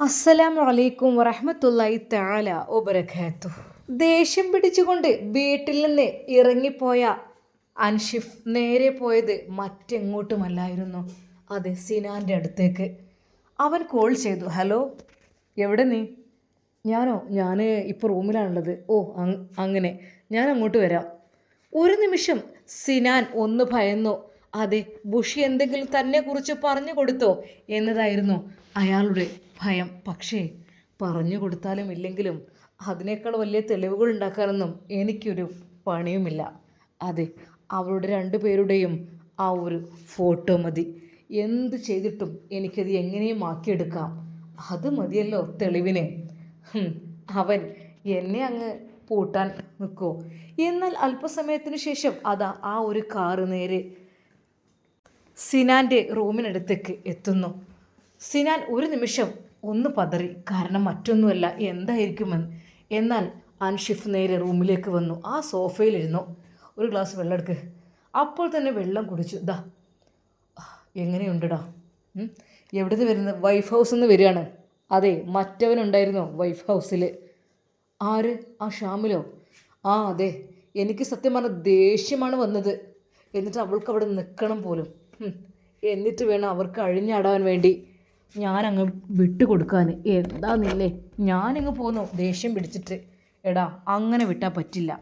അസ്സലാമു അലൈക്കും വറഹ്മത്തുള്ളാഹി തആല വബറകാതുഹു. ദേഷ്യം പിടിച്ചുകൊണ്ട് വീട്ടിൽ നിന്ന് ഇറങ്ങിപ്പോയ അൻഷിഫ് നേരെ പോയത് മറ്റെങ്ങോട്ടുമല്ലായിരുന്നു. അത് സിനാൻ്റെ അടുത്തേക്ക്. അവൻ കോൾ ചെയ്തു. ഹലോ, എവിടെ നീ? ഞാൻ ഇപ്പോൾ റൂമിലാണുള്ളത്. ഓ, അങ്ങനെ, ഞാൻ അങ്ങോട്ട് വരാം. ഒരു നിമിഷം സിനാൻ ഒന്ന് ഭയന്നു. അതെ, ബുഷി എന്തെങ്കിലും തന്നെക്കുറിച്ച് പറഞ്ഞു കൊടുത്തോ എന്നതായിരുന്നു അയാളുടെ ഭയം. പക്ഷേ പറഞ്ഞു കൊടുത്താലും ഇല്ലെങ്കിലും അതിനേക്കാൾ വലിയ തെളിവുകൾ ഉണ്ടാക്കാനൊന്നും എനിക്കൊരു പണിയുമില്ല. അതെ, അവരുടെ രണ്ടുപേരുടെയും ആ ഒരു ഫോട്ടോ മതി. എന്ത് ചെയ്തിട്ടും എനിക്കത് എങ്ങനെയും ആക്കിയെടുക്കാം. അത് മതിയല്ലോ തെളിവിന്. അവൻ എന്നെ അങ്ങ് പൂട്ടാൻ നിൽക്കുമോ? എന്നാൽ അല്പസമയത്തിന് ശേഷം അതാ ആ ഒരു കാറ് നേരെ സിനാൻ്റെ റൂമിനടുത്തേക്ക് എത്തുന്നു. സിനാൻ ഒരു നിമിഷം ഒന്ന് പതറി. കാരണം മറ്റൊന്നുമല്ല, എന്തായിരിക്കുമെന്ന്. എന്നാൽ അൻഷിഫ് നേരെ റൂമിലേക്ക് വന്നു. ആ സോഫയിലിരുന്നു. ഒരു ഗ്ലാസ് വെള്ളം എടുക്ക്. അപ്പോൾ തന്നെ വെള്ളം കുടിച്ചു. ദാ, എങ്ങനെയുണ്ടടാ? എവിടുന്ന് വരുന്നത്? വൈഫ് ഹൗസിൽ നിന്ന് വരികയാണ്. അതെ, മറ്റവനുണ്ടായിരുന്നു വൈഫ് ഹൗസിൽ. ആര്? ആ ഷാമിലോ? ആ അതെ, എനിക്ക് സത്യം പറഞ്ഞ ദേഷ്യമാണ് വന്നത്. എന്നിട്ട് അവൾക്ക് അവിടെ നിൽക്കണം പോലും. എന്നിട്ട് വേണം അവർക്ക് അഴിഞ്ഞാടാൻ വേണ്ടി ഞാനങ്ങ് വിട്ടുകൊടുക്കാൻ. എന്താ നില്ലേ? ഞാനിങ്ങ് പോന്നു ദേഷ്യം പിടിച്ചിട്ട്. എടാ, അങ്ങനെ വിട്ടാൽ പറ്റില്ല.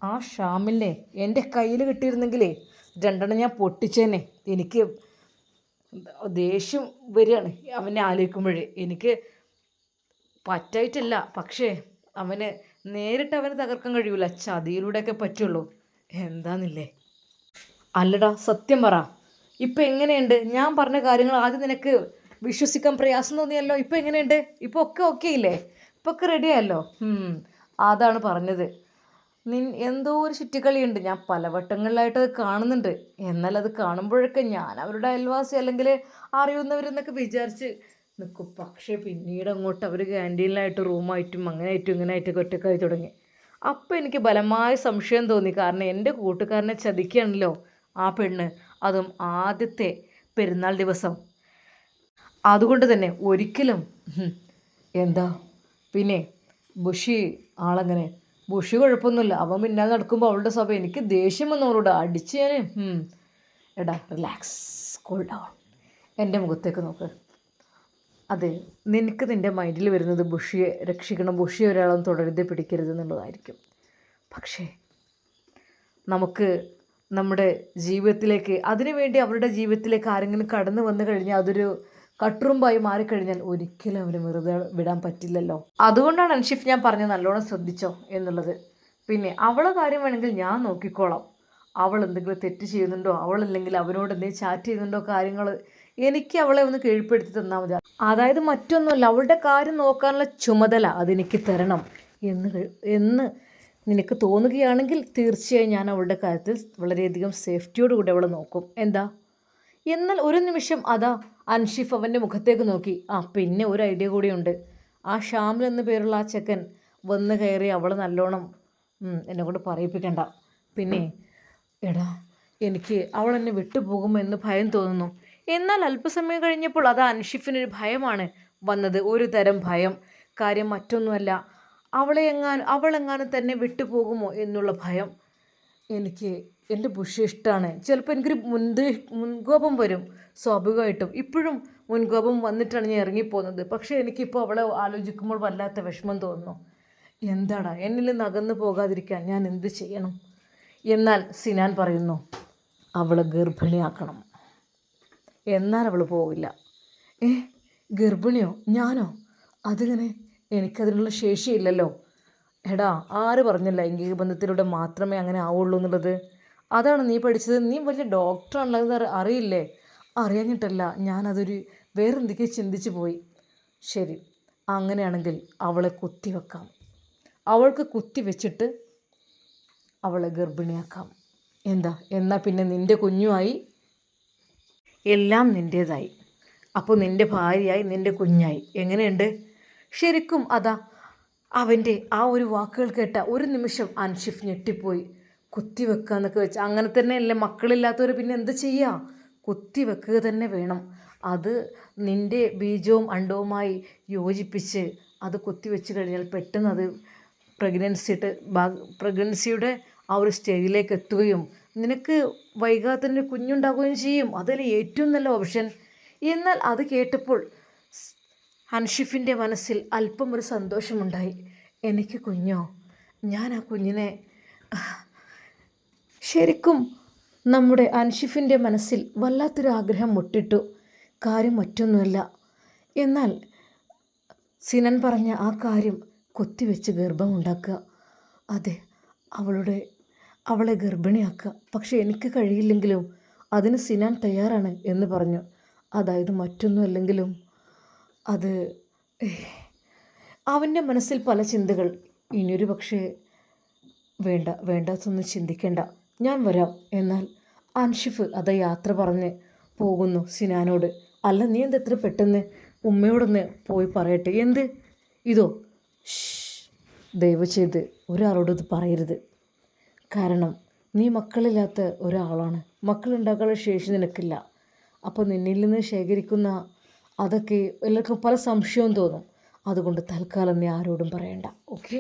ആ ഷാമിലിനെ എൻ്റെ കയ്യിൽ കിട്ടിയിരുന്നെങ്കിലേ രണ്ടെണ്ണം ഞാൻ പൊട്ടിച്ചേനെ. എനിക്ക് ദേഷ്യം വരികയാണ് അവനെ ആലോചിക്കുമ്പോഴേ. എനിക്ക് പറ്റായിട്ടില്ല, പക്ഷേ നേരിട്ട് അവനെ തകർക്കാൻ കഴിയൂല, ചതിയിലൂടെയൊക്കെ പറ്റുള്ളൂ. എന്താന്നില്ലേ? അല്ലടാ, സത്യം പറ, ഇപ്പം എങ്ങനെയുണ്ട്? ഞാൻ പറഞ്ഞ കാര്യങ്ങൾ ആദ്യം നിനക്ക് വിശ്വസിക്കാൻ പ്രയാസം തോന്നിയല്ലോ. ഇപ്പം എങ്ങനെയുണ്ട്? ഇപ്പോൾ ഒക്കെ ഓക്കെ ഇല്ലേ? ഇപ്പോൾ ഒക്കെ റെഡിയായല്ലോ. അതാണ് പറഞ്ഞത്. എന്തോ ഒരു ചുറ്റിക്കളിയുണ്ട്. ഞാൻ പലവട്ടങ്ങളിലായിട്ട് അത് കാണുന്നുണ്ട്. എന്നാൽ അത് കാണുമ്പോഴൊക്കെ ഞാൻ അവരുടെ അയൽവാസി അല്ലെങ്കിൽ അറിയുന്നവരെന്നൊക്കെ വിചാരിച്ച് നിൽക്കും. പക്ഷേ പിന്നീട് അങ്ങോട്ട് അവർ ക്യാൻറ്റീനിലായിട്ട് റൂമായിട്ടും അങ്ങനെയായിട്ടും ഇങ്ങനെയായിട്ടൊക്കെ ഒറ്റക്കായി തുടങ്ങി. അപ്പോൾ എനിക്ക് ബലമായ സംശയം തോന്നി. കാരണം എൻ്റെ കൂട്ടുകാരനെ ചതിക്കുകയാണല്ലോ ആ പെണ്ണ്, അതും ആദ്യത്തെ പെരുന്നാൾ ദിവസം. അതുകൊണ്ട് തന്നെ ഒരിക്കലും എന്താ പിന്നെ ബുഷി ആളങ്ങനെ. ബുഷി കുഴപ്പമൊന്നുമില്ല. അവൻ പിന്നാലെ നടക്കുമ്പോൾ അവളുടെ സഭ എനിക്ക് ദേഷ്യം വന്നു അവളോട് അടിച്ച് ഞാൻ. എടാ, റിലാക്സ്, കൂൾ ഡൗൺ. എൻ്റെ മുഖത്തേക്ക് നോക്ക്. അതെ, നിനക്ക് നിൻ്റെ മൈൻഡിൽ വരുന്നത് ബുഷിയെ രക്ഷിക്കണം, ബുഷിയെ ഒരാളും തുടരുത് പിടിക്കരുത് എന്നുള്ളതായിരിക്കും. പക്ഷേ നമുക്ക് നമ്മുടെ ജീവിതത്തിലേക്ക്, അതിനുവേണ്ടി അവരുടെ ജീവിതത്തിലേക്ക് ആരെങ്കിലും കടന്നു വന്നു കഴിഞ്ഞാൽ അതൊരു കട്ടുറുമ്പായി മാറിക്കഴിഞ്ഞാൽ ഒരിക്കലും അവന് വെറുതെ വിടാൻ പറ്റില്ലല്ലോ. അതുകൊണ്ടാണ് അൻഷിഫ് ഞാൻ പറഞ്ഞത് നല്ലോണം ശ്രദ്ധിച്ചോ എന്നുള്ളത്. പിന്നെ അവളെ കാര്യം വേണമെങ്കിൽ ഞാൻ നോക്കിക്കോളാം. അവൾ എന്തെങ്കിലും തെറ്റ് ചെയ്യുന്നുണ്ടോ, അവളല്ലെങ്കിൽ അവനോട് എന്തെങ്കിലും ചാറ്റ് ചെയ്യുന്നുണ്ടോ, കാര്യങ്ങൾ എനിക്ക് അവളെ ഒന്ന് കീഴ്പ്പെടുത്തി തന്നാൽ മതി. അതായത് മറ്റൊന്നുമല്ല, അവളുടെ കാര്യം നോക്കാനുള്ള ചുമതല അതെനിക്ക് തരണം എന്ന് നിനക്ക് തോന്നുകയാണെങ്കിൽ തീർച്ചയായും ഞാൻ അവളുടെ കാര്യത്തിൽ വളരെയധികം സേഫ്റ്റിയോടുകൂടി അവളെ നോക്കും. എന്താ? എന്നാൽ ഒരു നിമിഷം അതാ അൻഷിഫ് അവൻ്റെ മുഖത്തേക്ക് നോക്കി. പിന്നെ ഒരു ഐഡിയ കൂടിയുണ്ട്. ആ ഷാമിൽ എന്ന പേരുള്ള ആ ചെക്കൻ വന്ന് കയറി അവളെ നല്ലോണം എന്നെ കൊണ്ട് പറയിപ്പിക്കണ്ട. പിന്നെ എടാ, എനിക്ക് അവൾ എന്നെ വിട്ടുപോകുമോ എന്ന് ഭയം തോന്നുന്നു. എന്നാൽ അല്പസമയം കഴിഞ്ഞപ്പോൾ അത് അൻഷിഫിനൊരു ഭയമാണ് വന്നത്. ഒരു തരം ഭയം. കാര്യം മറ്റൊന്നുമല്ല, അവളെങ്ങാനും തന്നെ വിട്ടുപോകുമോ എന്നുള്ള ഭയം. എനിക്ക് എൻ്റെ ബുഷി ഇഷ്ടമാണ്. ചിലപ്പോൾ എനിക്കൊരു മുൻകോപം വരും സ്വാഭാവികമായിട്ടും. ഇപ്പോഴും മുൻകോപം വന്നിട്ടാണ് ഞാൻ ഇറങ്ങിപ്പോകുന്നത്. പക്ഷേ എനിക്കിപ്പോൾ അവളെ ആലോചിക്കുമ്പോൾ വല്ലാത്ത വിഷമം തോന്നുന്നു. എന്താടാ, എന്നിൽ നിന്ന് അകന്നു പോകാതിരിക്കാൻ ഞാൻ എന്ത് ചെയ്യണം? എന്നാൽ സിനാൻ പറയുന്നു, അവളെ ഗർഭിണിയാക്കണം. എന്നാൽ അവൾ പോവില്ല. ഗർഭിണിയോ? ഞാനോ? അതിങ്ങനെ? എനിക്കതിനുള്ള ശേഷിയില്ലല്ലോ. എടാ, ആര് പറഞ്ഞില്ല ലൈംഗിക ബന്ധത്തിലൂടെ മാത്രമേ അങ്ങനെ ആവുള്ളൂ എന്നുള്ളത്? അതാണ് നീ പഠിച്ചത്. നീ വലിയ ഡോക്ടറാണുള്ളത് അറിയില്ലേ? അറിയാഞ്ഞിട്ടല്ല, ഞാനതൊരു വേറെന്തൊക്കെയോ ചിന്തിച്ചു പോയി. ശരി, അങ്ങനെയാണെങ്കിൽ അവളെ കുത്തിവെക്കാം. അവൾക്ക് കുത്തിവെച്ചിട്ട് അവളെ ഗർഭിണിയാക്കാം. എന്താ? എന്നാൽ പിന്നെ നിൻ്റെ കുഞ്ഞുമായി, എല്ലാം നിൻ്റേതായി. അപ്പോൾ നിൻ്റെ ഭാര്യയായി, നിൻ്റെ കുഞ്ഞായി. എങ്ങനെയുണ്ട്? ശരിക്കും അതാ അവൻ്റെ ആ ഒരു വാക്കുകൾ കേട്ട ഒരു നിമിഷം അൻഷിഫ് ഞെട്ടിപ്പോയി. കുത്തിവെക്കുക എന്നൊക്കെ വെച്ചാൽ അങ്ങനെ തന്നെയല്ലേ മക്കളില്ലാത്തവർ പിന്നെ എന്ത് ചെയ്യുക? കുത്തിവെക്കുക തന്നെ വേണം. അത് നിൻ്റെ ബീജവും അണ്ടവുമായി യോജിപ്പിച്ച് അത് കുത്തിവെച്ച് കഴിഞ്ഞാൽ പെട്ടെന്ന് അത് പ്രഗ്നൻസിയുടെ ആ ഒരു സ്റ്റേജിലേക്ക് എത്തുകയും നിനക്ക് വൈകാതെ തന്നെ കുഞ്ഞുണ്ടാകുകയും ചെയ്യും. അതല്ലേ ഏറ്റവും നല്ല ഓപ്ഷൻ. എന്നാൽ അത് കേട്ടപ്പോൾ അൻഷിഫിൻ്റെ മനസ്സിൽ അല്പം ഒരു സന്തോഷമുണ്ടായി. എനിക്ക് കുഞ്ഞോ, ഞാൻ ആ കുഞ്ഞിനെ ശരിക്കും നമ്മുടെ അൻഷിഫിൻ്റെ മനസ്സിൽ വല്ലാത്തൊരു ആഗ്രഹം മുട്ടിട്ടു. കാര്യം മറ്റൊന്നുമല്ല, എന്നാൽ സിനൻ പറഞ്ഞ ആ കാര്യം കൊത്തിവെച്ച് ഗർഭമുണ്ടാക്കുക, അതെ, അവളെ ഗർഭിണിയാക്കുക. പക്ഷെ എനിക്ക് കഴിയില്ലെങ്കിലും അതിന് സിനാൻ തയ്യാറാണ് എന്ന് പറഞ്ഞു. അതായത് മറ്റൊന്നുമല്ലെങ്കിലും അത് അവൻ്റെ മനസ്സിൽ പല ചിന്തകൾ. ഇനിയൊരു പക്ഷേ വേണ്ടാത്തൊന്നും ചിന്തിക്കേണ്ട, ഞാൻ വരാം. എന്നാൽ അൻഷിഫ് അത് യാത്ര പറഞ്ഞ് പോകുന്നു സിനാനോട്. അല്ല, നീ എന്താ എത്ര പെട്ടെന്ന്? ഉമ്മയോടൊന്ന് പോയി പറയട്ടെ. എന്ത്? ഇതോ, ദയവ് ചെയ്ത് ഒരാളോട് ഇത് പറയരുത്. കാരണം നീ മക്കളില്ലാത്ത ഒരാളാണ്. മക്കളുണ്ടാക്കാനുള്ള ശേഷി നിനക്കില്ല. അപ്പോൾ നിന്നിൽ നിന്ന് ശേഖരിക്കുന്ന അതൊക്കെ എല്ലാവർക്കും പല സംശയവും തോന്നും. അതുകൊണ്ട് തൽക്കാലം നീ ആരോടും പറയണ്ട, ഓക്കെ?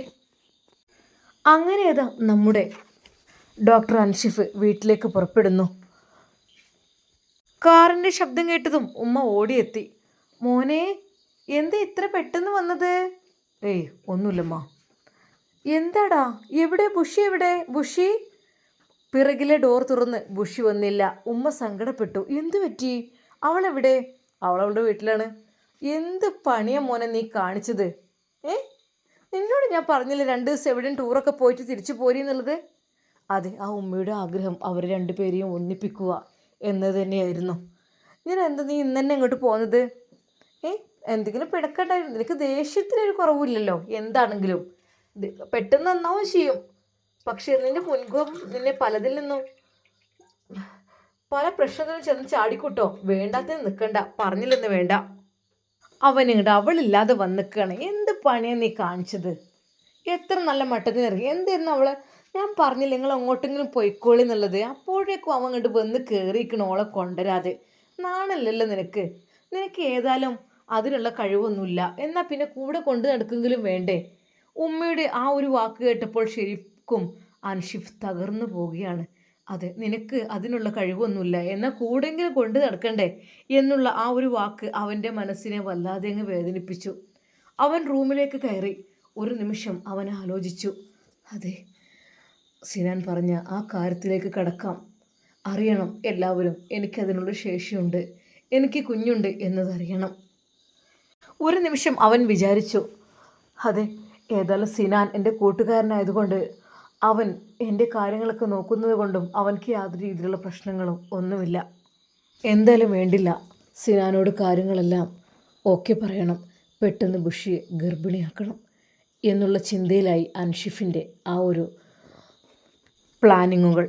അങ്ങനെ ഏതാ നമ്മുടെ ഡോക്ടർ അൻഷിഫ് വീട്ടിലേക്ക് പുറപ്പെടുന്നു. കാറിൻ്റെ ശബ്ദം കേട്ടതും ഉമ്മ ഓടിയെത്തി. മോനെ, എന്താ ഇത്ര പെട്ടെന്ന് വന്നത്? ഏയ് ഒന്നുമില്ലമ്മ. എന്താടാ, എവിടെ ബുഷി? എവിടെ ബുഷി? പിറകിലെ ഡോർ തുറന്ന് ബുഷി വന്നില്ല. ഉമ്മ സങ്കടപ്പെട്ടു. എന്തു പറ്റി? അവളെവിടെ? അവളുടെ വീട്ടിലാണ്. എന്ത് പണിയാ മോനെ നീ കാണിച്ചത്? നിന്നോട് ഞാൻ പറഞ്ഞില്ല 2 ദിവസം എവിടെയും ടൂറൊക്കെ പോയിട്ട് തിരിച്ചു പോരി എന്നുള്ളത്? അതെ, ആ ഉമ്മയുടെ ആഗ്രഹം അവരെ 2 പേരെയും ഒന്നിപ്പിക്കുക എന്നത് തന്നെയായിരുന്നു. നീ ഇന്ന് തന്നെ ഇങ്ങോട്ട് പോകുന്നത്? എന്തെങ്കിലും പിടക്കണ്ടായിരുന്നു? നിനക്ക് ദേഷ്യത്തിനൊരു കുറവില്ലല്ലോ. എന്താണെങ്കിലും പെട്ടെന്ന് നന്നാവും ചെയ്യും. പക്ഷേ നിന്റെ മുൻകോപം നിന്നെ പലതിൽ നിന്നും പല പ്രശ്നത്തിനും ചെന്ന് ചാടിക്കൂട്ടോ. വേണ്ടാത്തതിന് നിൽക്കണ്ട, പറഞ്ഞില്ലെന്ന് വേണ്ട. അവനിങ്ങോട്ട് അവളില്ലാതെ വന്നിക്കുകയാണ്. എന്ത് പണിയാണ് നീ കാണിച്ചത്? എത്ര നല്ല മട്ടത്തിന് ഇറങ്ങി. എന്തായിരുന്നു അവളെ? ഞാൻ പറഞ്ഞില്ല നിങ്ങൾ അങ്ങോട്ടെങ്കിലും പൊയ്ക്കോളി എന്നുള്ളത്. അപ്പോഴേക്കും അവൻ ഇങ്ങോട്ട് വന്ന് കയറിയിരിക്കണം ഓളെ കൊണ്ടുവരാതെ. നാണല്ലല്ലോ നിനക്ക്. ഏതായാലും അതിനുള്ള കഴിവൊന്നുമില്ല. എന്നാൽ പിന്നെ കൂടെ കൊണ്ടു നടക്കെങ്കിലും വേണ്ടേ? ഉമ്മയുടെ ആ ഒരു വാക്ക് കേട്ടപ്പോൾ ശരിക്കും അൻഷിഫ് തകർന്നു പോവുകയാണ്. അതെ, നിനക്ക് അതിനുള്ള കഴിവൊന്നുമില്ല, എന്നാൽ കൂടെങ്കിലും കൊണ്ടു നടക്കണ്ടേ എന്നുള്ള ആ ഒരു വാക്ക് അവൻ്റെ മനസ്സിനെ വല്ലാതെ അങ്ങ് വേദനിപ്പിച്ചു. അവൻ റൂമിലേക്ക് കയറി. ഒരു നിമിഷം അവൻ ആലോചിച്ചു. അതെ, സിനാൻ പറഞ്ഞ ആ കാര്യത്തിലേക്ക് കടക്കാം. അറിയണം എല്ലാവരും, എനിക്കതിനുള്ള ശേഷിയുണ്ട്, എനിക്ക് കുഞ്ഞുണ്ട് എന്നതറിയണം. ഒരു നിമിഷം അവൻ വിചാരിച്ചു, അതെ, ഏതായാലും സിനാൻ എൻ്റെ കൂട്ടുകാരനായതുകൊണ്ട് അവൻ എൻ്റെ കാര്യങ്ങളൊക്കെ നോക്കുന്നത് കൊണ്ടും അവൻക്ക് യാതൊരു രീതിയിലുള്ള പ്രശ്നങ്ങളും ഒന്നുമില്ല. എന്തായാലും വേണ്ടില്ല, സിനാനോട് കാര്യങ്ങളെല്ലാം ഓക്കെ പറയണം, പെട്ടെന്ന് ബുഷിയെ ഗർഭിണിയാക്കണം എന്നുള്ള ചിന്തയിലായി അൻഷിഫിൻ്റെ ആ ഒരു പ്ലാനിങ്ങുകൾ.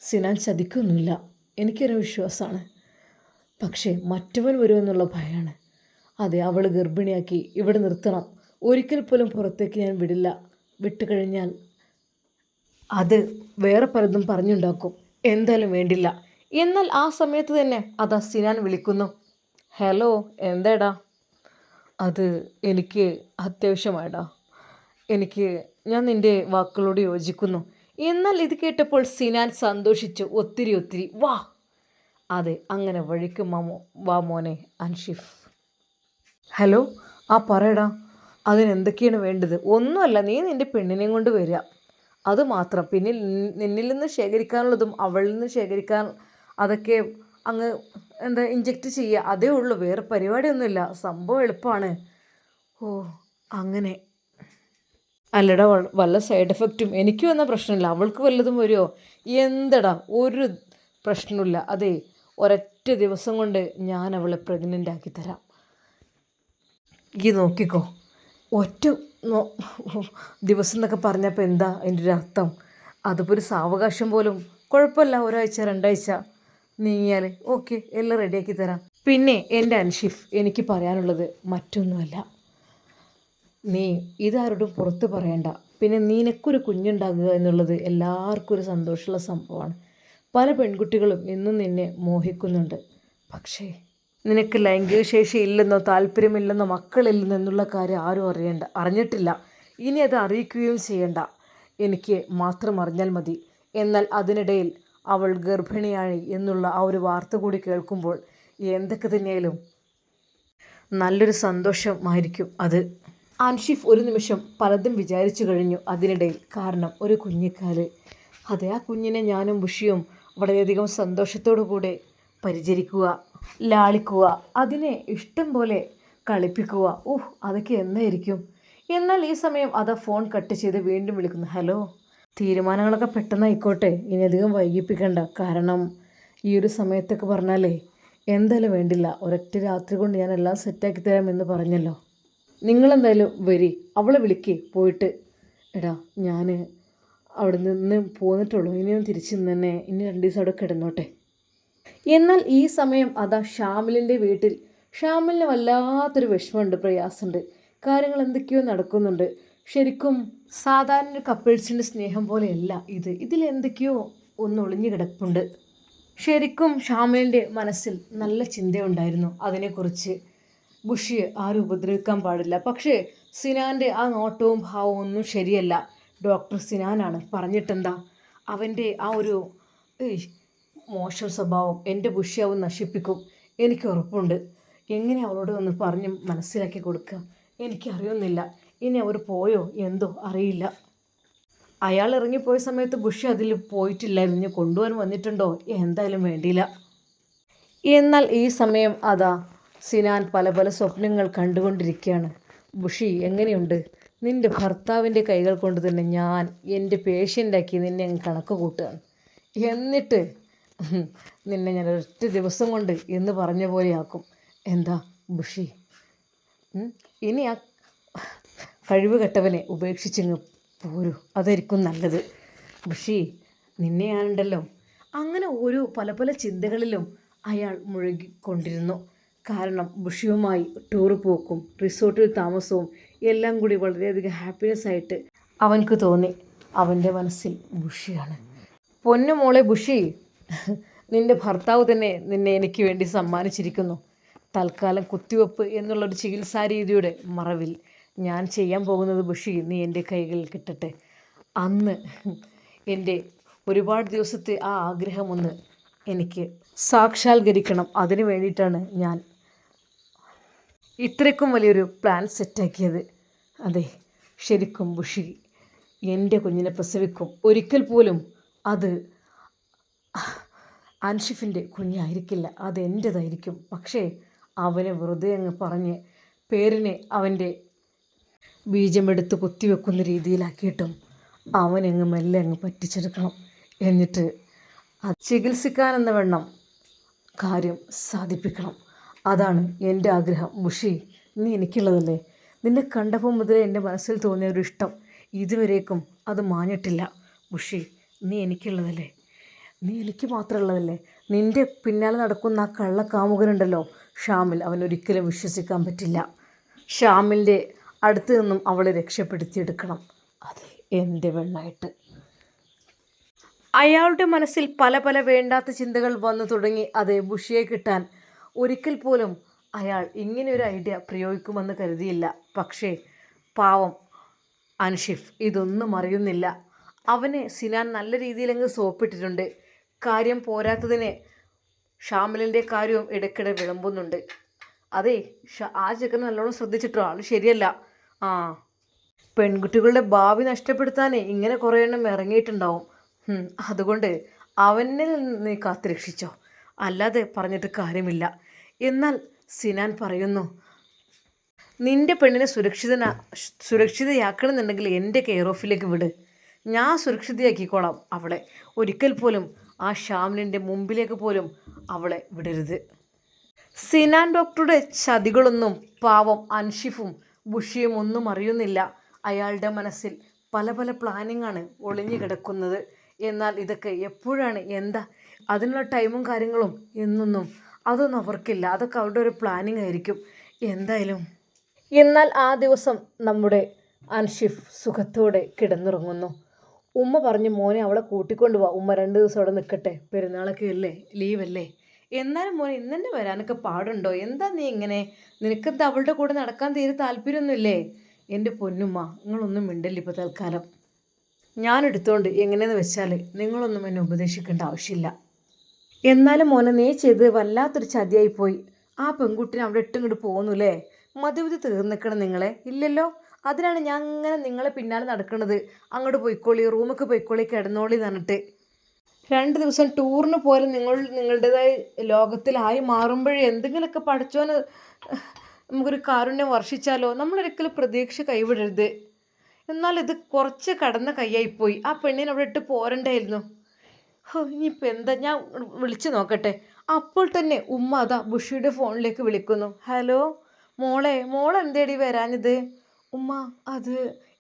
സിനാൻ ചതിക്കൊന്നുമില്ല, എനിക്കൊരു വിശ്വാസമാണ്. പക്ഷേ മറ്റവൻ വരുമെന്നുള്ള ഭയമാണ്. അതെ, അവൾ ഗർഭിണിയാക്കി ഇവിടെ നിർത്തണം. ഒരിക്കൽ പോലും പുറത്തേക്ക് ഞാൻ വിടില്ല. വിട്ടുകഴിഞ്ഞാൽ അത് വേറെ പലതും പറഞ്ഞുണ്ടാക്കും. എന്തായാലും വേണ്ടില്ല. എന്നാൽ ആ സമയത്ത് തന്നെ അതാ സിനാൻ വിളിക്കുന്നു. ഹലോ, എന്താടാ? അത് എനിക്ക് അത്യാവശ്യമായിടാ. ഞാൻ നിൻ്റെ വാക്കുകളോട് യോജിക്കുന്നു. എന്നാൽ ഇത് കേട്ടപ്പോൾ സിനാൻ സന്തോഷിച്ചു ഒത്തിരി. വാ, അതെ, അങ്ങനെ വഴിക്ക് വാ മോനെ അൻഷിഫ്. ഹലോ, പറയടാ, അതിനെന്തൊക്കെയാണ് വേണ്ടത്? ഒന്നുമല്ല, നീ നിൻ്റെ പെണ്ണിനെയും കൊണ്ട് വരിക, അതുമാത്രം. പിന്നെ നിന്നിൽ നിന്ന് ശേഖരിക്കാനുള്ളതും അവളിൽ നിന്ന് ശേഖരിക്കാൻ അതൊക്കെ അങ്ങ് ഇഞ്ചെക്റ്റ് ചെയ്യുക, അതേ ഉള്ളൂ. വേറെ പരിപാടിയൊന്നുമില്ല. സംഭവം എളുപ്പമാണ്. ഓ, അങ്ങനെ. അല്ലടാ, വല്ല സൈഡ് എഫക്റ്റും എനിക്ക് വന്ന പ്രശ്നമില്ല. അവൾക്ക് വല്ലതും വരുമോ? എന്തടാ, ഒരു പ്രശ്നമില്ല. അതെ, ഒരൊറ്റ ദിവസം കൊണ്ട് ഞാൻ അവളെ പ്രഗ്നൻ്റ് ആക്കി തരാം. ഈ നോക്കിക്കോ. ഒറ്റ ദിവസം എന്നൊക്കെ പറഞ്ഞപ്പോൾ എന്താ അതിൻ്റെ ഒരു അർത്ഥം? അതിപ്പോൾ ഒരു സാവകാശം പോലും കുഴപ്പമില്ല. 1 ആഴ്ച 2 ആഴ്ച നീങ്ങിയാൽ ഓക്കെ, എല്ലാം റെഡിയാക്കി തരാം. പിന്നെ എൻ്റെ അൻഷിഫ്, എനിക്ക് പറയാനുള്ളത് മറ്റൊന്നുമല്ല. നീ ഇതാരോടും പുറത്ത് പറയണ്ട. പിന്നെ നിനക്കൊരു കുഞ്ഞുണ്ടാകുക എന്നുള്ളത് എല്ലാവർക്കും ഒരു സന്തോഷമുള്ള സംഭവമാണ്. പല പെൺകുട്ടികളും ഇന്നും നിന്നെ മോഹിക്കുന്നുണ്ട്. പക്ഷേ നിനക്ക് ലൈംഗിക ശേഷി ഇല്ലെന്നോ താല്പര്യമില്ലെന്നോ മക്കളില്ലെന്നോ എന്നുള്ള കാര്യം ആരും അറിഞ്ഞിട്ടില്ല. ഇനി അത് അറിയിക്കുകയും ചെയ്യണ്ട. എനിക്ക് മാത്രം അറിഞ്ഞാൽ മതി. എന്നാൽ അതിനിടയിൽ അവൾ ഗർഭിണിയായി എന്നുള്ള ആ ഒരു വാർത്ത കൂടി കേൾക്കുമ്പോൾ എന്തൊക്കെ തന്നെയായാലും നല്ലൊരു സന്തോഷമായിരിക്കും അത്. അൻഷിഫ് ഒരു നിമിഷം പലതും വിചാരിച്ചു കഴിഞ്ഞു അതിനിടയിൽ. കാരണം ഒരു കുഞ്ഞിക്കാല്, അതെ, ആ കുഞ്ഞിനെ ഞാനും ബുഷിയും വളരെയധികം സന്തോഷത്തോടു കൂടെ പരിചരിക്കുക, ലാളിക്കുക, അതിനെ ഇഷ്ടം പോലെ കളിപ്പിക്കുക. അതൊക്കെ എന്നായിരിക്കും. എന്നാൽ ഈ സമയം അതാ ഫോൺ കട്ട് ചെയ്ത് വീണ്ടും വിളിക്കുന്നു. ഹലോ. തീരുമാനങ്ങളൊക്കെ പെട്ടെന്നായിക്കോട്ടെ, ഇനി അധികം വൈകിപ്പിക്കണ്ട. കാരണം ഈ ഒരു സമയത്തൊക്കെ പറഞ്ഞാലേ എന്തായാലും വേണ്ടില്ല. ഒരൊറ്റ രാത്രി കൊണ്ട് ഞാൻ എല്ലാം സെറ്റാക്കി തരാമെന്ന് പറഞ്ഞല്ലോ. നിങ്ങളെന്തായാലും വരി, അവളെ വിളിക്ക് പോയിട്ട്. എടാ, ഞാൻ അവിടെ നിന്ന് പോന്നിട്ടുള്ളൂ, ഇനിയും തിരിച്ച് തന്നെ, ഇനി 2 ദിവസം അവിടെ കിടന്നോട്ടെ. എന്നാൽ ഈ സമയം അതാ ഷാമിലിൻ്റെ വീട്ടിൽ. ഷാമിലിന് വല്ലാത്തൊരു വിഷമമുണ്ട്, പ്രയാസമുണ്ട്. കാര്യങ്ങൾ എന്തൊക്കെയോ നടക്കുന്നുണ്ട്. ശരിക്കും സാധാരണ ഒരു കപ്പിൾസിൻ്റെ സ്നേഹം പോലെയല്ല ഇതിലെന്തൊക്കെയോ ഒന്ന് ഒളിഞ്ഞു കിടപ്പുണ്ട്. ശരിക്കും ഷാമിലിൻ്റെ മനസ്സിൽ നല്ല ചിന്തയുണ്ടായിരുന്നു അതിനെക്കുറിച്ച്. ബുഷിയെ ആരും ഉപദ്രവിക്കാൻ പാടില്ല. പക്ഷേ സിനാൻ്റെ ആ നോട്ടവും ഭാവവും ഒന്നും ശരിയല്ല. ഡോക്ടർ സിനാനാണ്, പറഞ്ഞിട്ടെന്താ. അവൻ്റെ ആ ഒരു മോശം സ്വഭാവം എൻ്റെ ബുഷി അവൻ നശിപ്പിക്കും, എനിക്ക് ഉറപ്പുണ്ട്. എങ്ങനെ അവളോട് ഒന്ന് പറഞ്ഞ് മനസ്സിലാക്കി കൊടുക്കുക, എനിക്കറിയുന്നില്ല. ഇനി അവർ പോയോ എന്തോ അറിയില്ല. അയാൾ ഇറങ്ങിപ്പോയ സമയത്ത് ബുഷി അതിൽ പോയിട്ടില്ലായിരുന്നു. കൊണ്ടുപോകാൻ വന്നിട്ടുണ്ടോ എന്തായാലും വേണ്ടിയില്ല. എന്നാൽ ഈ സമയം അതാ സിനാൻ പല പല സ്വപ്നങ്ങൾ കണ്ടുകൊണ്ടിരിക്കുകയാണ്. ബുഷി, എങ്ങനെയുണ്ട്? നിൻ്റെ ഭർത്താവിൻ്റെ കൈകൾ കൊണ്ട് തന്നെ ഞാൻ എൻ്റെ പേഷ്യൻ്റാക്കി നിന്നെ കണക്ക് കൂട്ടുകയാണ്. എന്നിട്ട് നിന്നെ ഞാൻ ഒരൊറ്റ ദിവസം കൊണ്ട് എന്ന് പറഞ്ഞ പോലെയാക്കും. എന്താ ബുഷി? ഇനി ആ കഴിവ് കെട്ടവനെ ഉപേക്ഷിച്ചിങ്ങ് പോരൂ, അതായിരിക്കും നല്ലത്. ബുഷി, നിന്നെയാണുണ്ടല്ലോ. അങ്ങനെ ഒരു പല പല ചിന്തകളിലും അയാൾ മുഴുകിക്കൊണ്ടിരുന്നു. കാരണം ബുഷിയുമായി ടൂർ പോക്കും റിസോർട്ടിൽ താമസവും എല്ലാം കൂടി വളരെയധികം ഹാപ്പിനെസ് ആയിട്ട് അവൻക്ക് തോന്നി. അവൻ്റെ മനസ്സിൽ ബുഷിയാണ്. പൊന്നു മോളെ ബുഷി, നിൻ്റെ ഭർത്താവ് തന്നെ നിന്നെ എനിക്ക് വേണ്ടി സമ്മാനിച്ചിരിക്കുന്നു. തൽക്കാലം കുത്തിവെപ്പ് എന്നുള്ളൊരു ചികിത്സാ രീതിയുടെ മറവിൽ ഞാൻ ചെയ്യാൻ പോകുന്നത് ബുഷി, നീ എൻ്റെ കൈകളിൽ കിട്ടട്ടെ. അന്ന് എൻ്റെ ഒരുപാട് ദിവസത്തെ ആ ആഗ്രഹമൊന്ന് എനിക്ക് സാക്ഷാത്കരിക്കണം. അതിനു വേണ്ടിയിട്ടാണ് ഞാൻ ഇത്രയ്ക്കും വലിയൊരു പ്ലാൻ സെറ്റാക്കിയത്. അതെ, ശരിക്കും ബുഷി എൻ്റെ കുഞ്ഞിനെ പ്രസവിക്കും. ഒരിക്കൽ പോലും അത് അൻഷിഫിൻ്റെ കുഞ്ഞായിരിക്കില്ല, അതെൻ്റെതായിരിക്കും. പക്ഷേ അവനെ വെറുതെ അങ്ങ് പറഞ്ഞ് പേരിനെ അവൻ്റെ ബീജമെടുത്ത് കുത്തിവെക്കുന്ന രീതിയിലാക്കിയിട്ടും അവനങ്ങ് മെല്ലെ അങ്ങ് പറ്റിച്ചെടുക്കണം. എന്നിട്ട് അത് ചികിത്സിക്കാനെന്ന വണ്ണം കാര്യം സാധിപ്പിക്കണം. അതാണ് എൻ്റെ ആഗ്രഹം. ബുഷി, നീ എനിക്കുള്ളതല്ലേ. നിന്നെ കണ്ടപ്പോൾ മുതലേ എൻ്റെ മനസ്സിൽ തോന്നിയ ഒരു ഇഷ്ടം ഇതുവരേക്കും അത് മാഞ്ഞിട്ടില്ല. ബുഷി, നീ എനിക്കുള്ളതല്ലേ, നീ എനിക്ക് മാത്രമുള്ളതല്ലേ. നിൻ്റെ പിന്നാലെ നടക്കുന്ന ആ കള്ളക്കാമുകനുണ്ടല്ലോ ഷാമിൽ, അവനൊരിക്കലും വിശ്വസിക്കാൻ പറ്റില്ല. ഷാമിലിൻ്റെ അടുത്ത് നിന്നും അവളെ രക്ഷപ്പെടുത്തിയെടുക്കണം. അതെ, എൻ്റെ വെള്ളമായിട്ട്. അയാളുടെ മനസ്സിൽ പല പല വേണ്ടാത്ത ചിന്തകൾ വന്നു തുടങ്ങി. അതെ, ബുഷിയെ കിട്ടാൻ ഒരിക്കൽ പോലും അയാൾ ഇങ്ങനെയൊരു ഐഡിയ പ്രയോഗിക്കുമെന്ന് കരുതിയില്ല. പക്ഷേ പാവം അൻഷിഫ് ഇതൊന്നും അറിയുന്നില്ല. അവനെ സിനാൻ നല്ല രീതിയിലങ്ങ് സോപ്പിട്ടിട്ടുണ്ട്. കാര്യം പോരാത്തതിന് ഷാമിലിൻ്റെ കാര്യവും ഇടയ്ക്കിടെ വിളമ്പുന്നുണ്ട്. അതെ, ആ ചെക്കൻ നല്ലോണം ശ്രദ്ധിച്ചിട്ടോ, ആൾ ശരിയല്ല. പെൺകുട്ടികളുടെ ഭാവി നഷ്ടപ്പെടുത്താനേ ഇങ്ങനെ കുറേ എണ്ണം ഇറങ്ങിയിട്ടുണ്ടാവും. അതുകൊണ്ട് അവനെ നീ കാത്തുരക്ഷിച്ചോ, അല്ലാതെ പറഞ്ഞിട്ട് കാര്യമില്ല. എന്നാൽ സിനാൻ പറയുന്നു, നിൻ്റെ പെണ്ണിനെ സുരക്ഷിതയാക്കണമെന്നുണ്ടെങ്കിൽ എൻ്റെ കെയർ ഓഫിലേക്ക് വിട്, ഞാൻ സുരക്ഷിതയാക്കിക്കോളാം അവളെ. ഒരിക്കൽ പോലും ആ ഷാമിലിൻ്റെ മുമ്പിലേക്ക് പോലും അവളെ വിടരുത്. സിനാൻ ഡോക്ടറുടെ ചതികളൊന്നും പാവം അൻഷിഫും ബുഷിയും ഒന്നും അറിയുന്നില്ല. അയാളുടെ മനസ്സിൽ പല പല പ്ലാനിങ്ങാണ് ഒളിഞ്ഞു കിടക്കുന്നത്. എന്നാൽ ഇതൊക്കെ എപ്പോഴാണ്, എന്താ അതിനുള്ള ടൈമും കാര്യങ്ങളും എന്നൊന്നും അതൊന്നും അവർക്കില്ല. അതൊക്കെ അവരുടെ ഒരു പ്ലാനിങ് ആയിരിക്കും എന്തായാലും. എന്നാൽ ആ ദിവസം നമ്മുടെ അൻഷിഫ് സുഖത്തോടെ കിടന്നുറങ്ങുന്നു. ഉമ്മ പറഞ്ഞു, മോനെ അവളെ കൂട്ടിക്കൊണ്ട് പോവാ, ഉമ്മ 2 ദിവസം അവിടെ നിൽക്കട്ടെ, പെരുന്നാളൊക്കെ അല്ലേ, ലീവല്ലേ എന്നാലും മോനെ ഇന്ന് തന്നെ വരാനൊക്കെ പാടുണ്ടോ? എന്താ നീ ഇങ്ങനെ? നിനക്കെന്താ അവളുടെ കൂടെ നടക്കാൻ തീരെ താല്പര്യമൊന്നുമില്ലേ? എൻ്റെ പൊന്നുമ്മ, നിങ്ങളൊന്നും മിണ്ടല്ല ഇപ്പോൾ തൽക്കാലം. ഞാൻ എടുത്തോണ്ട് എങ്ങനെയെന്ന് വെച്ചാൽ നിങ്ങളൊന്നും എന്നെ ഉപദേശിക്കേണ്ട ആവശ്യമില്ല. എന്നാലും മോനെ നീ ചെയ്ത് വല്ലാത്തൊരു ചതിയായിപ്പോയി. ആ പെൺകുട്ടിനെ അവിടെ ഇട്ടിങ്ങോട്ട് പോന്നുല്ലേ? മതിവിധി തീർന്നിക്കണം നിങ്ങളെ ഇല്ലല്ലോ. അതിനാണ് ഞാൻ അങ്ങനെ നിങ്ങളെ പിന്നാലെ നടക്കുന്നത്. അങ്ങോട്ട് പോയിക്കോളി, റൂമൊക്കെ പോയിക്കോളി, കിടന്നോളി എന്ന് പറഞ്ഞിട്ട്. 2 ദിവസം ടൂറിന് പോലും നിങ്ങളുടേതായ ലോകത്തിലായി മാറുമ്പോഴേ എന്തെങ്കിലുമൊക്കെ പഠിച്ചോന് നമുക്കൊരു കാരുണ്യം വർഷിച്ചാലോ. നമ്മളൊരിക്കലും പ്രതീക്ഷ കൈവിടരുത്. എന്നാൽ ഇത് കുറച്ച് കടന്ന കൈയായിപ്പോയി. ആ പെണ്ണിനെ അവിടെ ഇട്ട് പോരണ്ടായിരുന്നു. ഇനിയിപ്പോൾ എന്താ, ഞാൻ വിളിച്ചു നോക്കട്ടെ. അപ്പോൾ തന്നെ ഉമ്മ അതാ ബുഷിയുടെ ഫോണിലേക്ക് വിളിക്കുന്നു. ഹലോ മോളെന്തേടി വരാനിത്? ഉമ്മ, അത്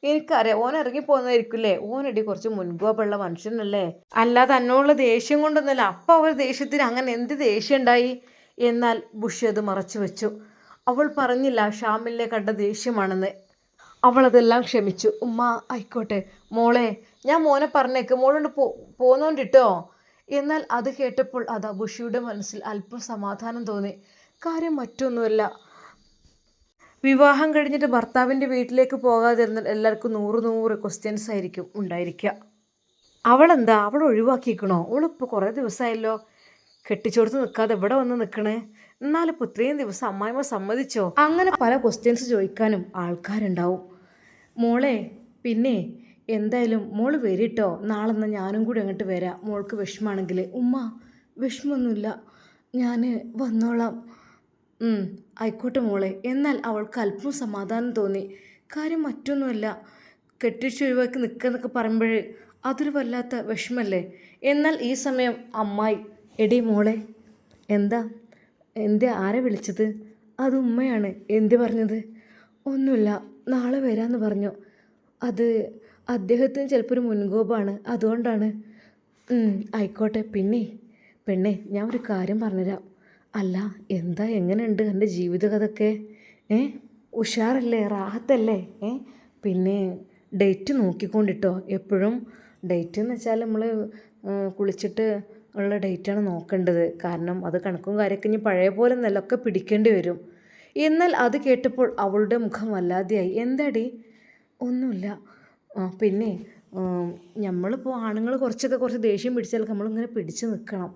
എനിക്കറിയാം, ഓൻ ഇറങ്ങിപ്പോകുന്നതായിരിക്കില്ലേ. ഓനടി കുറച്ച് മുൻകോപമുള്ള മനുഷ്യനല്ലേ, അല്ലാതെ എന്നോടുള്ള ദേഷ്യം കൊണ്ടൊന്നുമല്ല. അപ്പോൾ അവർ ദേഷ്യത്തിന് അങ്ങനെ എന്ത് ദേഷ്യം ഉണ്ടായി? എന്നാൽ ബുഷി അത് മറച്ചു വെച്ചു. അവൾ പറഞ്ഞില്ല ഷാമിലിനെ കണ്ട ദേഷ്യമാണെന്ന്. അവളതെല്ലാം ക്ഷമിച്ചു. ഉമ്മ ആയിക്കോട്ടെ മോളെ, ഞാൻ മോനെ പറഞ്ഞേക്ക്, മോളോണ്ട് പോന്നോണ്ടിട്ടോ. എന്നാൽ അത് കേട്ടപ്പോൾ അതാ ബുഷിയുടെ മനസ്സിൽ അല്പം സമാധാനം തോന്നി. കാര്യം മറ്റൊന്നുമല്ല, വിവാഹം കഴിഞ്ഞിട്ട് ഭർത്താവിൻ്റെ വീട്ടിലേക്ക് പോകാതിരുന്നാൽ എല്ലാവർക്കും 100 ക്വസ്റ്റ്യൻസ് ആയിരിക്കും ഉണ്ടായിരിക്കുക. അവളെന്താ, അവൾ ഒഴിവാക്കിക്കണോ? അവളിപ്പോൾ കുറേ ദിവസമായല്ലോ കെട്ടിച്ചോടുത്ത് നിൽക്കാതെ ഇവിടെ വന്ന് നിൽക്കണേ. എന്നാലും ഇപ്പോൾ ഇത്രയും ദിവസം അമ്മായിമ്മ സമ്മതിച്ചോ? അങ്ങനെ പല ക്വസ്റ്റ്യൻസ് ചോദിക്കാനും ആൾക്കാരുണ്ടാവും. മോളെ, പിന്നെ എന്തായാലും മോള് വരിട്ടോ. നാളെ എന്നാൽ ഞാനും കൂടി അങ്ങോട്ട് വരാം, മോൾക്ക് വിഷമാണെങ്കിൽ. ഉമ്മ, വിഷമമൊന്നുമില്ല, ഞാൻ വന്നോളാം. ആയിക്കോട്ടെ മോളെ. എന്നാൽ അവൾക്ക് അല്പം സമാധാനം തോന്നി. കാര്യം മറ്റൊന്നുമല്ല, കെട്ടിച്ചൊഴിവാക്കി നിൽക്കുക പറയുമ്പോൾ അതൊരു വല്ലാത്ത വിഷമല്ലേ. എന്നാൽ ഈ സമയം അമ്മായി, എടി മോളെ, എന്താ ആരെ വിളിച്ചത്? അത് ഉമ്മയാണ്. എന്ത് പറഞ്ഞത്? ഒന്നുമില്ല, നാളെ വരാമെന്ന് പറഞ്ഞു. അത് അദ്ദേഹത്തിന് ചിലപ്പോൾ ഒരു മുൻകോപമാണ്, അതുകൊണ്ടാണ്. ആയിക്കോട്ടെ. പിന്നെ പെണ്ണെ, ഞാൻ ഒരു കാര്യം പറഞ്ഞുതരാം. അല്ല, എന്താ, എങ്ങനെയുണ്ട് എൻ്റെ ജീവിതകഥയൊക്കെ? ഉഷാറല്ലേ, റാഹത്തല്ലേ? പിന്നെ ഡേറ്റ് നോക്കിക്കൊണ്ടിട്ടോ എപ്പോഴും. ഡേറ്റ് എന്ന് വെച്ചാൽ നമ്മൾ കുളിച്ചിട്ട് ഉള്ള ഡേറ്റാണ് നോക്കേണ്ടത്. കാരണം അത് കണക്കും കാര്യമൊക്കെ ഇനി പഴയ പോലെ നിലൊക്കെ പിടിക്കേണ്ടി വരും. എന്നാൽ അത് കേട്ടപ്പോൾ അവളുടെ മുഖം വല്ലാതെയായി. എന്താടി? ഒന്നുമില്ല. പിന്നെ നമ്മളിപ്പോൾ ആണുങ്ങൾ കുറച്ച് ദേഷ്യം പിടിച്ചാൽ നമ്മളിങ്ങനെ പിടിച്ച് നിൽക്കണം.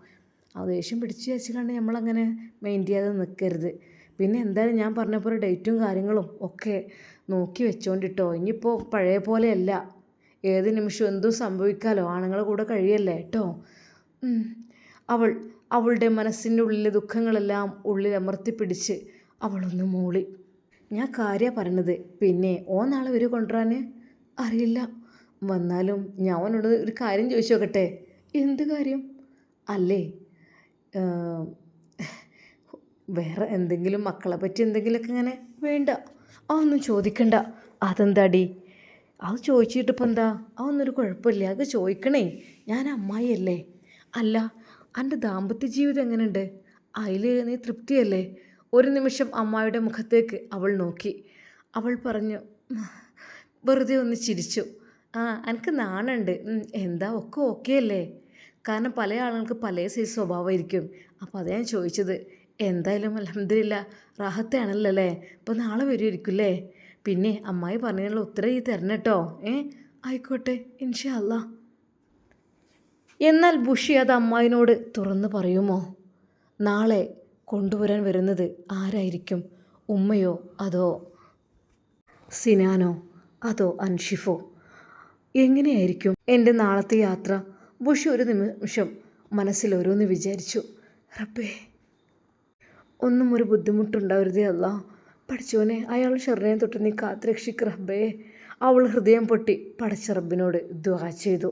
ആ ദേഷ്യം പിടിച്ച് വെച്ചുകൊണ്ട് നമ്മളങ്ങനെ മെയിൻ ചെയ്യാതെ നിൽക്കരുത്. പിന്നെ എന്തായാലും ഞാൻ പറഞ്ഞ പോലെ ഡേറ്റും കാര്യങ്ങളും ഒക്കെ നോക്കി വെച്ചോണ്ടിട്ടോ. ഇനിയിപ്പോൾ പഴയ പോലെയല്ല, ഏത് നിമിഷം എന്തും സംഭവിക്കാമല്ലോ. ആണുങ്ങളെ കൂടെ കഴിയല്ലേ കേട്ടോ. അവളുടെ മനസ്സിൻ്റെ ഉള്ളിലെ ദുഃഖങ്ങളെല്ലാം ഉള്ളിൽ അമർത്തിപ്പിടിച്ച് അവളൊന്ന് മൂളി. ഞാൻ കാര്യമാണ് പറഞ്ഞത്. പിന്നെ നാളെ വരും കൊണ്ടുവരാൻ? അറിയില്ല. വന്നാലും ഞാൻ അവനോട് ഒരു കാര്യം ചോദിച്ചു നോക്കട്ടെ. എന്ത് കാര്യം? അല്ലേ, വേറെ എന്തെങ്കിലും മക്കളെ പറ്റി എന്തെങ്കിലുമൊക്കെ ഇങ്ങനെ വേണ്ട, അതൊന്നും ചോദിക്കണ്ട. അതെന്താടി? അത് ചോദിച്ചിട്ടിപ്പോൾ എന്താ? അതൊന്നൊരു കുഴപ്പമില്ല, അത് ചോദിക്കണേ. ഞാൻ അമ്മായിയല്ലേ. അല്ല, എൻ്റെ ദാമ്പത്യ ജീവിതം എങ്ങനെയുണ്ട്? അതിൽ നീ തൃപ്തിയല്ലേ? ഒരു നിമിഷം അമ്മായിയുടെ മുഖത്തേക്ക് അവൾ നോക്കി. അവൾ പറഞ്ഞു, വെറുതെ ഒന്ന് ചിരിച്ചു. എനിക്ക് നാണുണ്ട്. എന്താ, ഒക്കെ ഓക്കെ അല്ലേ? കാരണം പല ആളുകൾക്ക് പല സൈസ് സ്വഭാവമായിരിക്കും. അപ്പോൾ അതാ ഞാൻ ചോദിച്ചത്. എന്തായാലും അൽഹംദുലില്ലാ റാഹത്താണല്ലോ അല്ലേ? അപ്പോൾ നാളെ വരുമായിരിക്കും. പിന്നെ അമ്മായി പറഞ്ഞതിനുള്ള ഉത്തരം ഈ തരണം കേട്ടോ. ആയിക്കോട്ടെ, ഇൻഷാ അല്ലാ. എന്നാൽ ബുഷി അത് അമ്മായിനോട് തുറന്നു പറയുമോ? നാളെ കൊണ്ടുവരാൻ വരുന്നത് ആരായിരിക്കും? ഉമ്മയോ അതോ സിനാനോ അതോ അൻഷിഫോ? എങ്ങനെയായിരിക്കും എൻ്റെ നാളത്തെ യാത്ര? ബുഷി ഒരു നിമിഷം മനസ്സിൽ ഓരോന്ന് വിചാരിച്ചു. റബ്ബേ, ഒന്നും ഒരു ബുദ്ധിമുട്ടുണ്ടാവരുതേ അല്ലാ. പഠിച്ചോനെ, അയാൾ ഷെറിനെ തൊട്ട് നീ കാത്തുരക്ഷിക്ക് റബ്ബേ. അവൾ ഹൃദയം പൊട്ടി പടച്ച റബ്ബിനോട് ദുആ ചെയ്തു.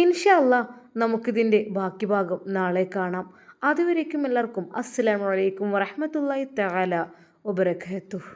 ഇൻഷാ അല്ലാ, നമുക്കിതിൻ്റെ ബാക്കി ഭാഗം നാളെ കാണാം. അതുവരേക്കും എല്ലാവർക്കും അസ്സലാമു അലൈക്കും വറഹ്മത്തുള്ളാഹി തആല വബറകാതുഹു.